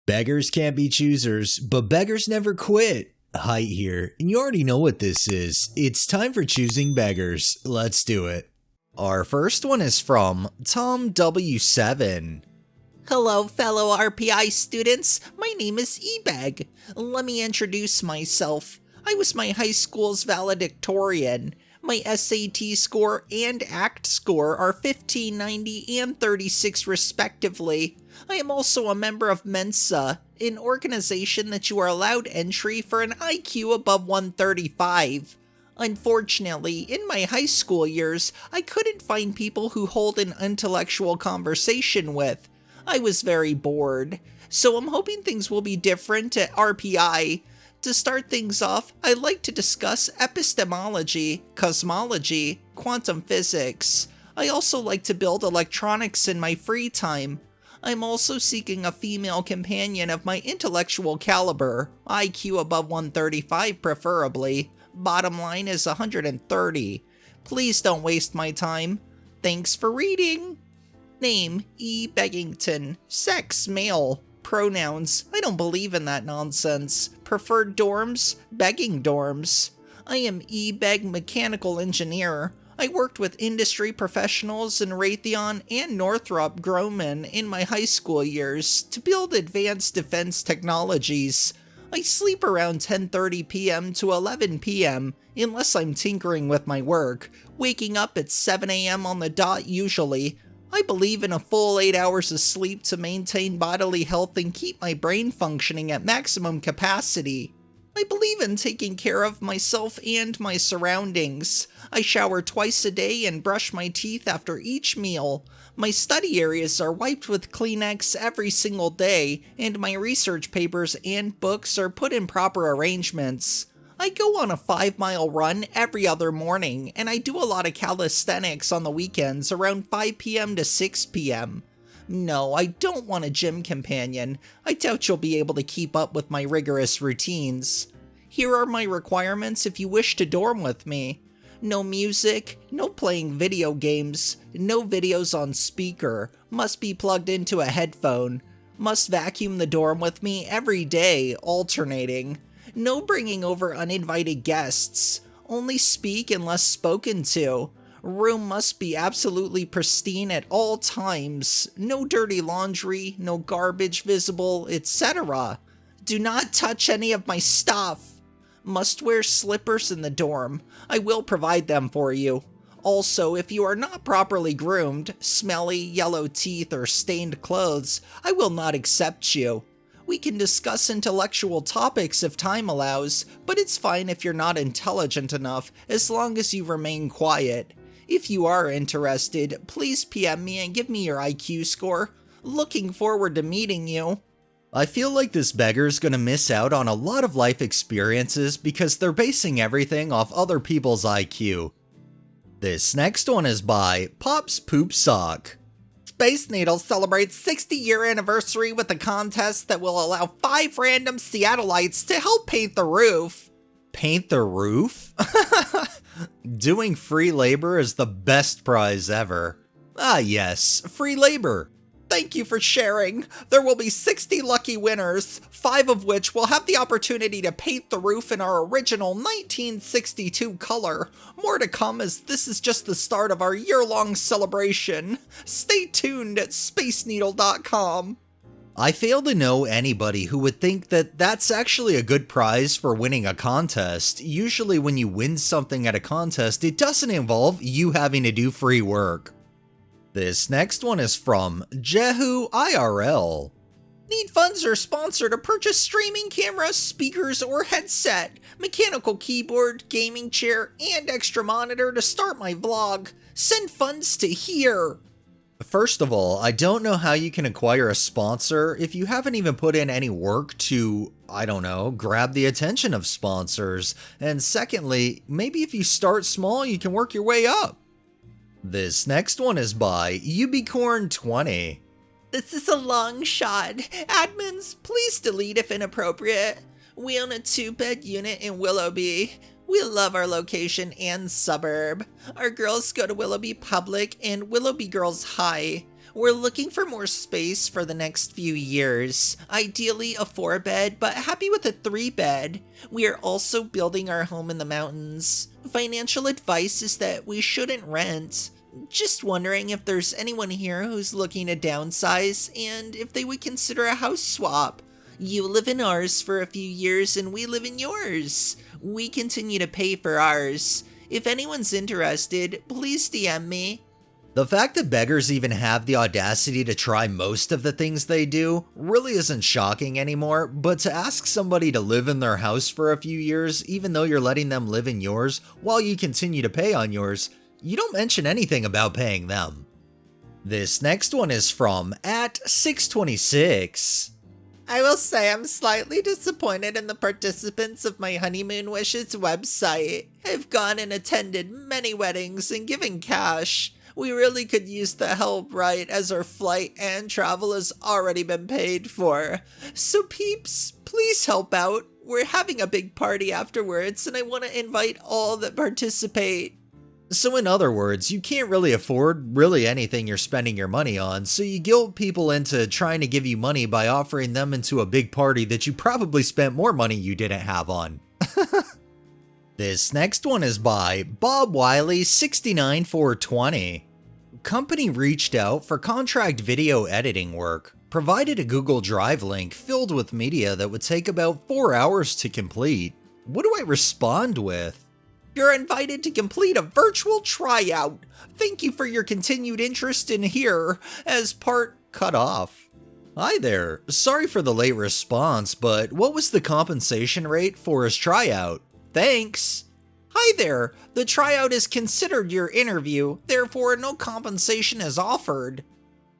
Beggars can't be choosers, but beggars never quit. Height here, and you already know what this is. It's time for Choosing Beggars. Let's do it. Our first one is from Tom W7. Hello, fellow RPI students. My name is eBeg. Let me introduce myself. I was my high school's valedictorian. My SAT score and ACT score are 1590 and 36 respectively. I am also a member of Mensa, an organization that you are allowed entry for an IQ above 135. Unfortunately, in my high school years, I couldn't find people who hold an intellectual conversation with. I was very bored, so I'm hoping things will be different at RPI. To start things off, I'd like to discuss epistemology, cosmology, quantum physics. I also like to build electronics in my free time. I'm also seeking a female companion of my intellectual caliber, IQ above 135 preferably. Bottom line is 130. Please don't waste my time. Thanks for reading. Name, E. Beggington. Sex, male. Pronouns, I don't believe in that nonsense. Preferred dorms, begging dorms. I am E-Beg Mechanical Engineer. I worked with industry professionals in Raytheon and Northrop Grumman in my high school years to build advanced defense technologies. I sleep around 10:30 p.m. to 11 p.m. unless I'm tinkering with my work, waking up at 7 a.m. on the dot usually. I believe in a full 8 hours of sleep to maintain bodily health and keep my brain functioning at maximum capacity. I believe in taking care of myself and my surroundings. I shower twice a day and brush my teeth after each meal. My study areas are wiped with Kleenex every single day, and my research papers and books are put in proper arrangements. I go on a 5-mile run every other morning, and I do a lot of calisthenics on the weekends around 5 p.m. to 6 p.m. No, I don't want a gym companion. I doubt you'll be able to keep up with my rigorous routines. Here are my requirements if you wish to dorm with me. No music, no playing video games, no videos on speaker, must be plugged into a headphone, must vacuum the dorm with me every day, alternating. No bringing over uninvited guests. Only speak unless spoken to. Room must be absolutely pristine at all times. No dirty laundry, no garbage visible, etc. Do not touch any of my stuff. Must wear slippers in the dorm. I will provide them for you. Also, if you are not properly groomed, smelly, yellow teeth, or stained clothes, I will not accept you. We can discuss intellectual topics if time allows, but it's fine if you're not intelligent enough, as long as you remain quiet. If you are interested, please PM me and give me your IQ score. Looking forward to meeting you. I feel like this beggar's gonna miss out on a lot of life experiences because they're basing everything off other people's IQ. This next one is by Pop's Poop Sock. Space Needle celebrates 60-year anniversary with a contest that will allow 5 random Seattleites to help paint the roof. Paint the roof? Doing free labor is the best prize ever. Ah yes, free labor. Thank you for sharing. There will be 60 lucky winners, 5 of which will have the opportunity to paint the roof in our original 1962 color. More to come, as this is just the start of our year-long celebration. Stay tuned at spaceneedle.com. I fail to know anybody who would think that that's actually a good prize for winning a contest. Usually when you win something at a contest, it doesn't involve you having to do free work. This next one is from Jehu IRL. Need funds or sponsor to purchase streaming cameras, speakers, or headset, mechanical keyboard, gaming chair, and extra monitor to start my vlog. Send funds to here. First of all, I don't know how you can acquire a sponsor if you haven't even put in any work to, I don't know, grab the attention of sponsors. And secondly, maybe if you start small, you can work your way up. This next one is by Ubicorn20. This is a long shot. Admins, please delete if inappropriate. We own a 2-bed unit in Willoughby. We love our location and suburb. Our girls go to Willoughby Public and Willoughby Girls High. We're looking for more space for the next few years. Ideally a 4-bed, but happy with a 3-bed. We are also building our home in the mountains. Financial advice is that we shouldn't rent. Just wondering if there's anyone here who's looking to downsize and if they would consider a house swap. You live in ours for a few years and we live in yours. We continue to pay for ours. If anyone's interested, please DM me. The fact that beggars even have the audacity to try most of the things they do really isn't shocking anymore, but to ask somebody to live in their house for a few years, even though you're letting them live in yours while you continue to pay on yours, you don't mention anything about paying them. This next one is from @626. I will say I'm slightly disappointed in the participants of my Honeymoon Wishes website. I've gone and attended many weddings and given cash. We really could use the help, right, as our flight and travel has already been paid for. So peeps, please help out. We're having a big party afterwards and I want to invite all that participate. So in other words, you can't really afford really anything you're spending your money on, so you guilt people into trying to give you money by offering them into a big party that you probably spent more money you didn't have on. This next one is by Bob Wiley 69420. Company reached out for contract video editing work, provided a Google Drive link filled with media that would take about 4 hours to complete. What do I respond with? You're invited to complete a virtual tryout. Thank you for your continued interest in here, as part cut off. Hi there, sorry for the late response, but what was the compensation rate for his tryout? Thanks. Hi there, the tryout is considered your interview, therefore no compensation is offered.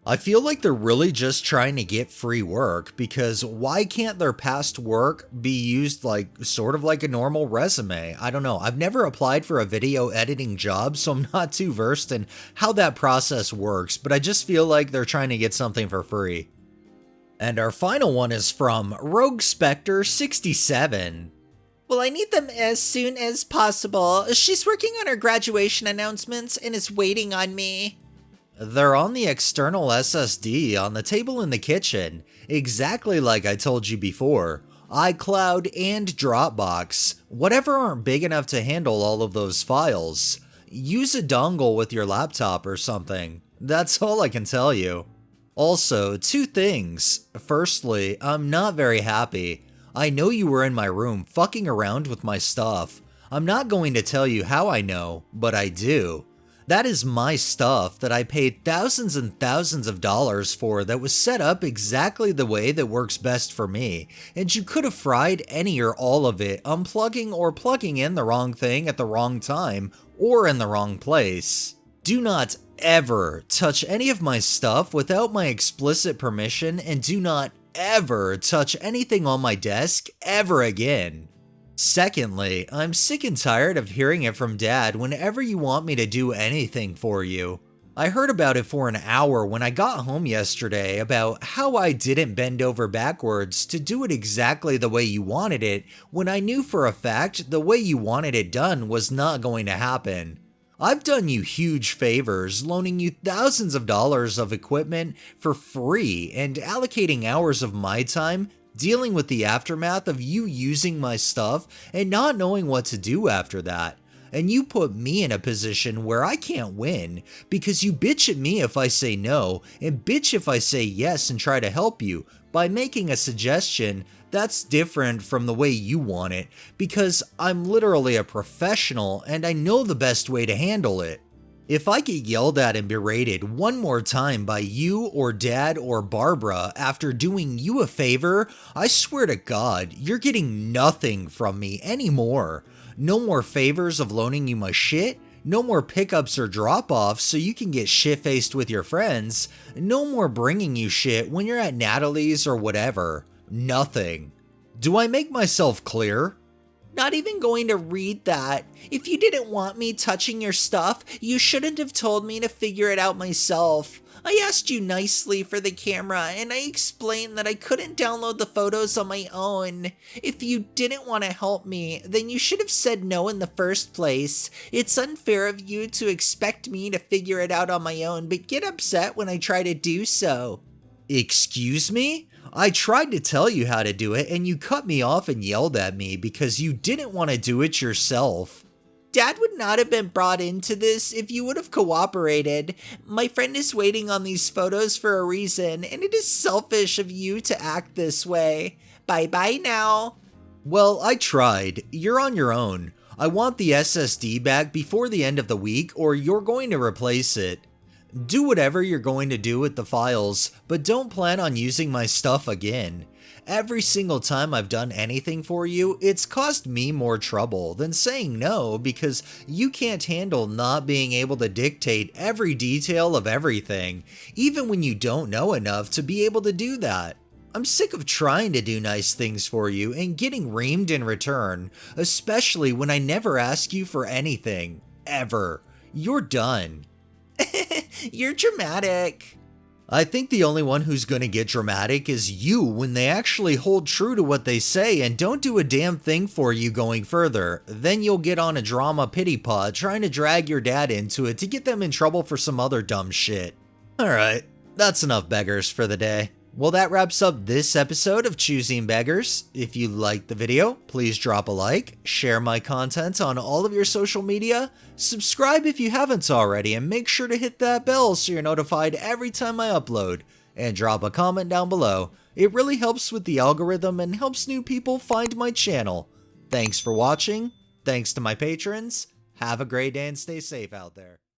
I feel like they're really just trying to get free work, because why can't their past work be used sort of like a normal resume? I don't know, I've never applied for a video editing job, so I'm not too versed in how that process works, but I just feel like they're trying to get something for free. And our final one is from Rogue Spectre 67. Well, I need them as soon as possible. She's working on her graduation announcements and is waiting on me. They're on the external SSD on the table in the kitchen, exactly like I told you before. iCloud and Dropbox, whatever aren't big enough to handle all of those files. Use a dongle with your laptop or something. That's all I can tell you. Also, 2 things. Firstly, I'm not very happy. I know you were in my room fucking around with my stuff. I'm not going to tell you how I know, but I do. That is my stuff that I paid thousands and thousands of dollars for that was set up exactly the way that works best for me, and you could have fried any or all of it unplugging or plugging in the wrong thing at the wrong time or in the wrong place. Do not ever touch any of my stuff without my explicit permission, and do not ever touch anything on my desk ever again. Secondly, I'm sick and tired of hearing it from Dad whenever you want me to do anything for you. I heard about it for an hour when I got home yesterday about how I didn't bend over backwards to do it exactly the way you wanted it, when I knew for a fact the way you wanted it done was not going to happen. I've done you huge favors, loaning you thousands of dollars of equipment for free and allocating hours of my time dealing with the aftermath of you using my stuff and not knowing what to do after that. And you put me in a position where I can't win because you bitch at me if I say no and bitch if I say yes and try to help you by making a suggestion that's different from the way you want it, because I'm literally a professional and I know the best way to handle it. If I get yelled at and berated one more time by you or Dad or Barbara after doing you a favor, I swear to God, you're getting nothing from me anymore. No more favors of loaning you my shit, no more pickups or drop-offs so you can get shit-faced with your friends, no more bringing you shit when you're at Natalie's or whatever. Nothing. Do I make myself clear? Not even going to read that. If you didn't want me touching your stuff, you shouldn't have told me to figure it out myself. I asked you nicely for the camera, and I explained that I couldn't download the photos on my own. If you didn't want to help me, then you should have said no in the first place. It's unfair of you to expect me to figure it out on my own, but get upset when I try to do so. Excuse me? I tried to tell you how to do it and you cut me off and yelled at me because you didn't want to do it yourself. Dad would not have been brought into this if you would have cooperated. My friend is waiting on these photos for a reason, and it is selfish of you to act this way. Bye-bye now. Well, I tried. You're on your own. I want the SSD back before the end of the week or you're going to replace it. Do whatever you're going to do with the files, but don't plan on using my stuff again. Every single time I've done anything for you, it's caused me more trouble than saying no because you can't handle not being able to dictate every detail of everything, even when you don't know enough to be able to do that. I'm sick of trying to do nice things for you and getting reamed in return, especially when I never ask you for anything. Ever. You're done. You're dramatic. I think the only one who's gonna get dramatic is you when they actually hold true to what they say and don't do a damn thing for you going further. Then you'll get on a drama pity pod trying to drag your dad into it to get them in trouble for some other dumb shit. Alright, that's enough beggars for the day. Well, that wraps up this episode of Choosing Beggars. If you liked the video, please drop a like, share my content on all of your social media, subscribe if you haven't already, and make sure to hit that bell so you're notified every time I upload, and drop a comment down below. It really helps with the algorithm and helps new people find my channel. Thanks for watching, thanks to my patrons, have a great day and stay safe out there.